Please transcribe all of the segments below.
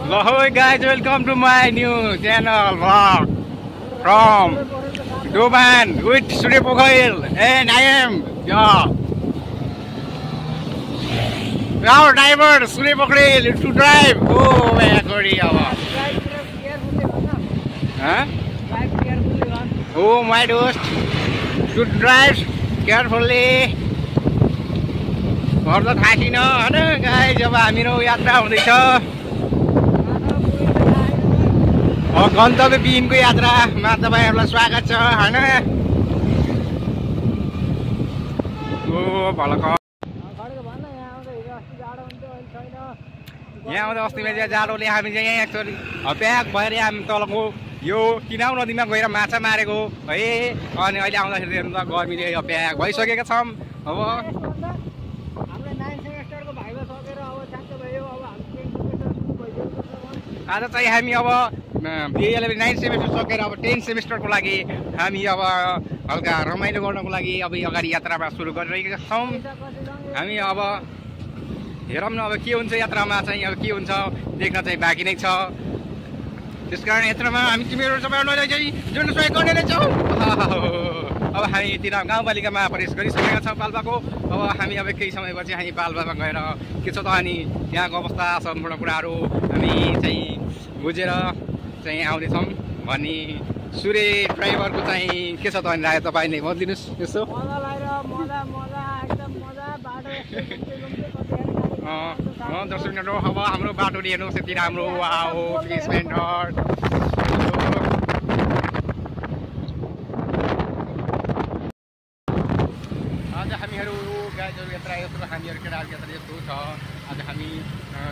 Hello guys, welcome to my new channel vlog from Duban with Surya Pokhoil, and I am our driver Surya Pokhoil to drive. Oh my god, huh? Oh my dost, to drive carefully. घर त थाकिन हैन guys, अब हाम्रो यात्रा हुँदैछ गन्तव्य विहीनको यात्रामा तपाईहरुलाई स्वागत छ हैन। ओ भलक यहाँ आउँदा अस्तिमा चाहिँ जाडोले हामी चाहिँ यहाँ एक्चुअली प्याक भएर हामी तलको यो किनाउ नदीमा गएर माछा मारेको है। अनि अहिले आउँदाखेरि हेर्नु त गर्मीले प्याक भइसकेका छौं। अब आज चाहिँ हामी अब BA11 9 सेमेस्टर सकेर अब 10 सेमेस्टरको लागि हामी अब हल्का रमाइलो गर्नको लागि अब अगाडि यात्रामा सुरु गरिरहेका छौं। हामी अब हेरौँ न अब के हुन्छ यात्रामा चाहिँ, अब के हुन्छ देख्न चाहिँ बाँकी नै छ। त्यसकारण यात्रामा हामी तिमीहरू सबैलाई चाहिँ जोड्न सहयोग गर्ने नै छौं। अब हामी यति गाउँपालिकामा प्रवेश गरिसकेका छौं पाल्पाको। अब हामी अब केही समयपछि हामी पाल्पामा गएर के छ त अनि यहाँको अवस्था सम्पूर्ण कुराहरू हामी चाहिँ बुझेर चाहिँ आउँदैछौँ भनी सूर्य ड्राइभरको चाहिँ के छ त अनि राय तपाईले भनिदिनुस्। यसो दर्शक मिनट अब हाम्रो बाटो हेर्नुहोस् यति राम्रो। वाओ प्लेसमेन्ट आज हामीहरू गाइजहरू यात्रा यस्तो हामीहरू केटाहरूको यात्रा यस्तो छ। आज हामी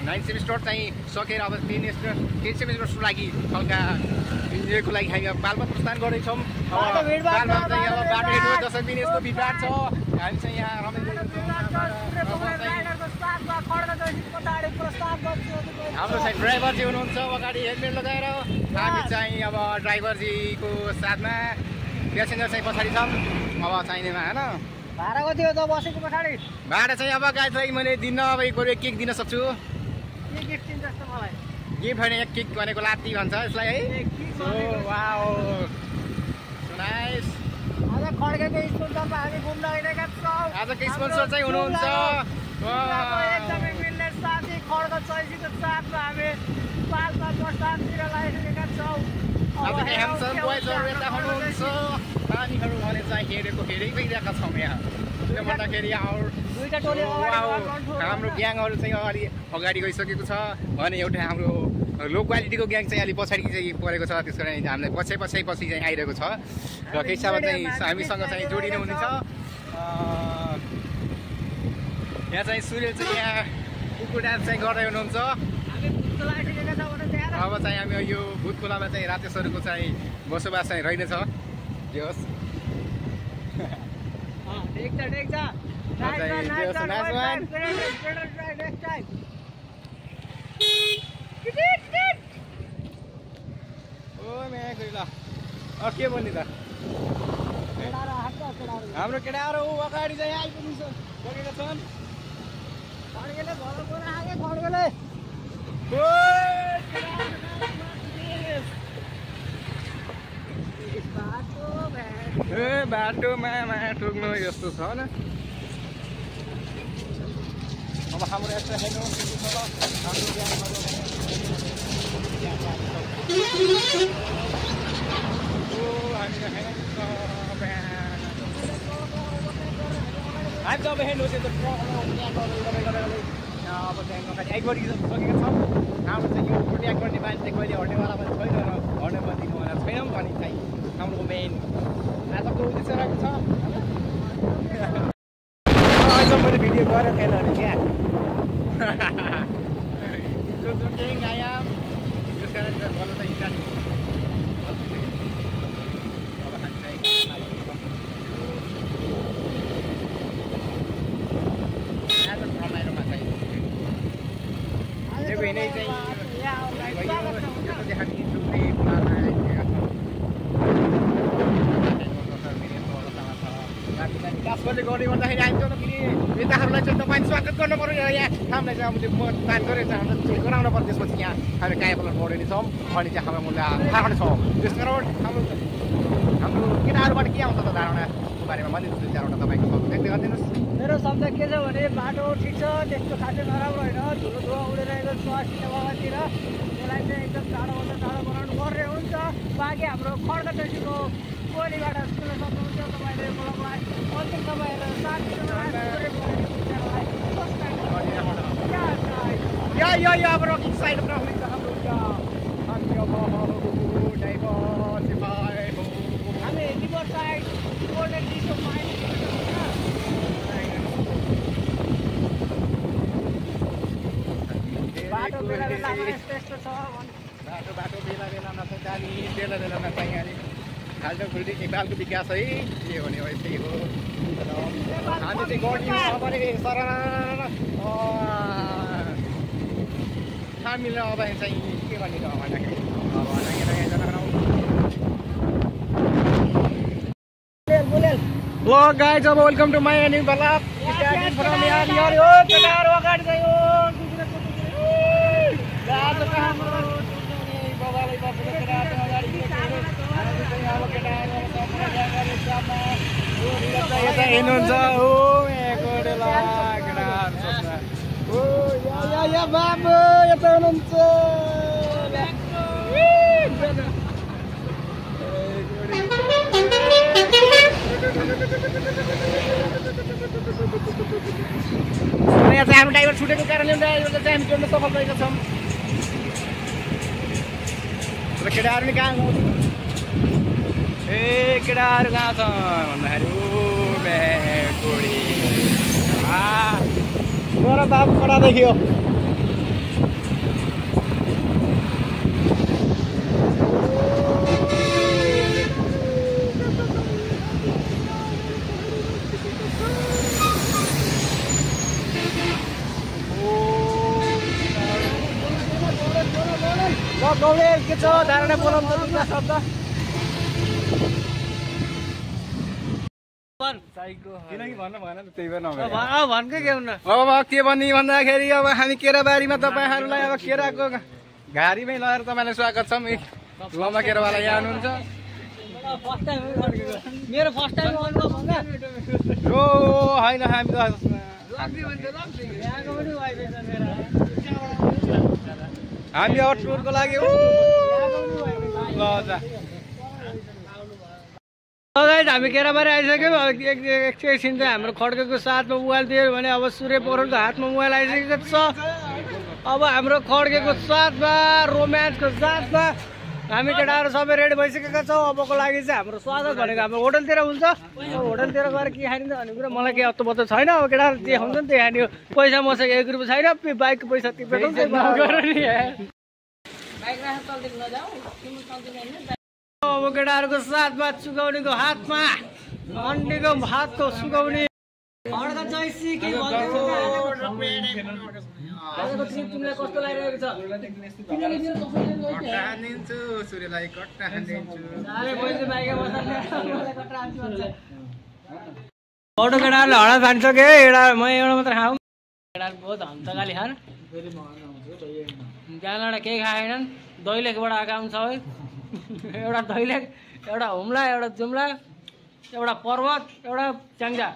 9 सेमेस्टर चाहिँ सकेर अब 10 सेमेस्टरको लागि हल्का इन्जोयको लागि हामी पाल्पा प्रस्थान गर्दैछौँ। पाल्पा चाहिँ अब बाटो हेर्नु दर्शक दिन यस्तो भिडभाड छ। हामी चाहिँ यहाँ हाम्रो चाहिँ ड्राइभरजी हुनुहुन्छ अगाडि हेलमेट लगाएर। हामी चाहिँ अब ड्राइभरजीको साथमा प्यासेन्जर चाहिँ पछाडि छौँ अब चाहिनेमा हैन। भाडा कति हो त बसेको पछाडि? भाडा चाहिँ अब गाइजलाई मैले दिन अब एक केक दिन सक्छु। के गिफ्ट दिन जस्तो मलाई गिफ्ट हैन, एक केक भनेको लात्ती भन्छ यसलाई है। So wow so nice. आज खड्केको स्पोन्सरमा हामी घुम्न आइरहेका छौं। आजको स्पोन्सर चाहिँ हुनुहुन्छ एकदमै मिल्ने साथी खड्क चैसीको साथमा हामी पाल्पा प्रस्थानतिर लागिरहेका छौं। अब ह्यान्डसम बोयजहरु यता हुनुहुन्छ। पानीहरु भने चाहिँ हेरेको छौं यहाँ। किन भन्दाखेरि दुईटा टोली हाम्रो ग्याङहरु चाहिँ अगाडि गइसकेको छ भने एउटा हाम्रो लो क्वालिटीको ग्याङ चाहिँ अलि पछाडि चाहिँ परेको छ। त्यसकारण हामीलाई पछि चाहिँ आइरहेको छ र केही समय चाहिँ हामीसँग चाहिँ जोडिनु हुनेछ। यहाँ चाहिँ सूर्य चाहिँ यहाँ कुकुर डान्स चाहिँ गर्दै हुनुहुन्छ। अब चाहिँ हामी यो भूत खोलामा चाहिँ रातेश्वरको चाहिँ बसोबास चाहिँ रहेछ। के भन्ने त हाम्रो केटाहरू अगाडि चाहिँ आइपुगिसकेका छन्। बाटोमा ठोक्नु यस्तो छ न। अब हाम्रो यस्तो हेर्नु हामी जब हेर्नु चाहिँ अब चाहिँ नखाली आइपरिसकेका छौँ। हाम्रो चाहिँ यो ट्र्याक गर्ने बानी चाहिँ कहिले हट्नेवाला पनि छैन र हट्ने पनि दिनुवाला छैनौँ भने चाहिँ हाम्रो मेन आजको उद्देश्य रहेको छ। अहिले मैले भिडियो गरेर थिएन भने क्या आया त्यस कारण गलत त हिँड्दा गर्ने गर्दाखेरि आइन्छ न फेरि नेताहरूलाई चाहिँ तपाईँ स्वागत गर्नु पर्यो यहाँ हामीलाई चाहिँ हामीले मतदान गरेर चाहिँ हामीलाई चेक गराउनु पर्यो त्यसपछि यहाँ हामीले कायापलट मोडेली छौँ अनि चाहिँ हाम्रो मूल्य थाहा छौँ त्यस कारण हाम्रो केटाहरूबाट के आउँछ त धारणाको बारेमा मैले दुई चारवटा तपाईँको शब्द व्यक्त गरिदिनुहोस् मेरो शब्द के छ भने बाटो ठिक छ त्यस्तो खासै नराम्रो होइन धुलो धुवा उडिरहेको छ सिनेमातिर त्यसलाई चाहिँ एकदम टाढोभन्दा टाढो बनाउनु पर्ने हुन्छ बाँकी हाम्रो खड्काटोसीको कोलीबाट सुन्न सक्नुहुन्छ तपाईँले मलाई अन्तिम समय या अब रकिङ साइड राख्नुहुन्छ हाम्रो हामी रिभर साइड गोल्डन डिसो माइन बाटो बेला बेलामा यस्तो छ बाटो बेला बेलामा छ जाने बेला बेलामा चाहिँ यहाँनिर खाल्टो खुल्टी नेपालको विकास है के हो भने यस्तै हो हामी चाहिँ गर्यौँ अब नि सर हामीलाई अब चाहिँ के गर्ने त भन्दाखेरि Hello guys, welcome to my new vlog. Starting from here, केटाहरु अगाडि चाहिँ हो लाजो हाम्रो बाबाले बसेको केटाहरु अगाडि केटाहरु अब केटाहरु सबै जाने जामा यता हेर्नुहुन्छ हो एकोडेला केटाहरु सबै ओ या बाबु यता हुनुहुन्छ यहाँ चाहिँ हामी ड्राइभर छुटेको कारणले ड्राइभरलाई चाहिँ हामी जोड्न सफल भएका छौँ र केटाहरू नि कहाँ गाउँछ ए केटाहरू कहाँ छ भन्दाखेरि मेरो बाबु कडा देखियो गाउँले के छ धारणा बोलाउनु त दुईटा शब्द किनकि भन्नु भएन त त्यही भएर भन्कै के हुन्न अब के भन्ने भन्दाखेरि अब हामी केराबारीमा तपाईँहरूलाई अब केराको घारीमै लगेर तपाईँलाई स्वागत छौँ लम्बा केरावाला यहाँ हुनुहुन्छ मेरो फर्स्ट टाइम हो होइन हामी त हामी अब टुरको लागि हामी केराबारी आइसक्यौँ एकछिन चाहिँ हाम्रो खड्केको साथमा मोबाइल दियो भने अब सूर्य पौडेलको हातमा मोबाइल आइसकेको छ अब हाम्रो खड्केको साथमा रोमान्सको साथमा हामी केटाहरू सबै रेडी भइसकेका छौँ अबको लागि चाहिँ हाम्रो स्वागत भनेको हाम्रो होटलतिर हुन्छ होटलतिर गएर के खाने भन्ने कुरा मलाई केही अत्तो पत्तो छैन अब केटाहरू जे हुन्छ नि त्यही खाने पैसा मसँग 1 रुपियाँ छैन बाइकको पैसा तिम्रो अब केटाहरूको साथमा चुकाउनेको हातमा अन्डीको भातको सुकाउने कस्तो लागिरहेको छ अटो केटाहरूले हडा खानिसक्यो एउटा म एउटा मात्र खाऊँ केटाहरू बहुत हन्छ गाली खान त्यहाँबाट केही खाएनन् दैलेखबाट आएको आउँछ है एउटा दैलेख एउटा हुम्ला एउटा जुम्ला एउटा पर्वत एउटा च्याङ्जा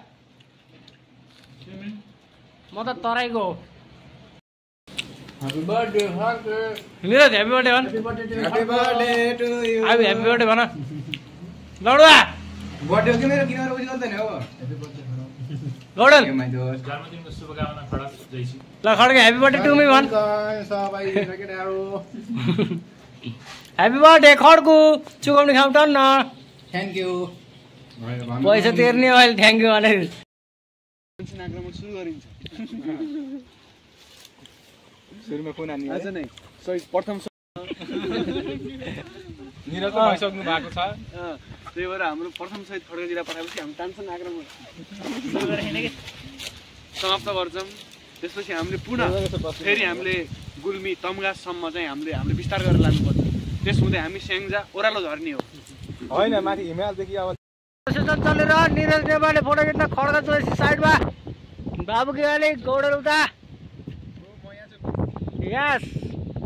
म त तराईको हो Happy birthday, Niraj happy birthday भन Happy birthday to you. अब ह्याप्पी बर्थडे भन लडुवा बर्थडे हो कि मेरो किन पछि गर्दैन हो लडल जन्मदिनको शुभकामना खडक जयसी ल खड्के ह्याप्पी बर्थडे टु मी भन सबै केटाहरू ह्याप्पी बर्थडे खड्कु चुकाउने खाउँ टन्न थ्याङ्क यू पैसा तिर्ने अहिले थ्याङ्क यू भनेर आक्रमण सुरु गरिन्छ सुरुमा फोन हान्ने आज नै सही प्रथम निरज भइसक्नु भएको छ त्यही भएर हाम्रो प्रथम सहित खड्का जिल्ला पठाएपछि हामी तानसन आक्रमण समाप्त गर्छौँ त्यसपछि हामीले पुनः फेरि हामीले गुल्मी तम्घासम्म चाहिँ हामीले विस्तार गरेर लानुपर्छ त्यस हुँदै हामी स्याङ्जा ओह्रालो झर्ने हो होइन माथि हिमालदेखि अब चलेर निरज नेपालले फोटो खिच्न खड्का जोशी साइडमा बाबु के अलिक गौडल उता म यहाँ छु यस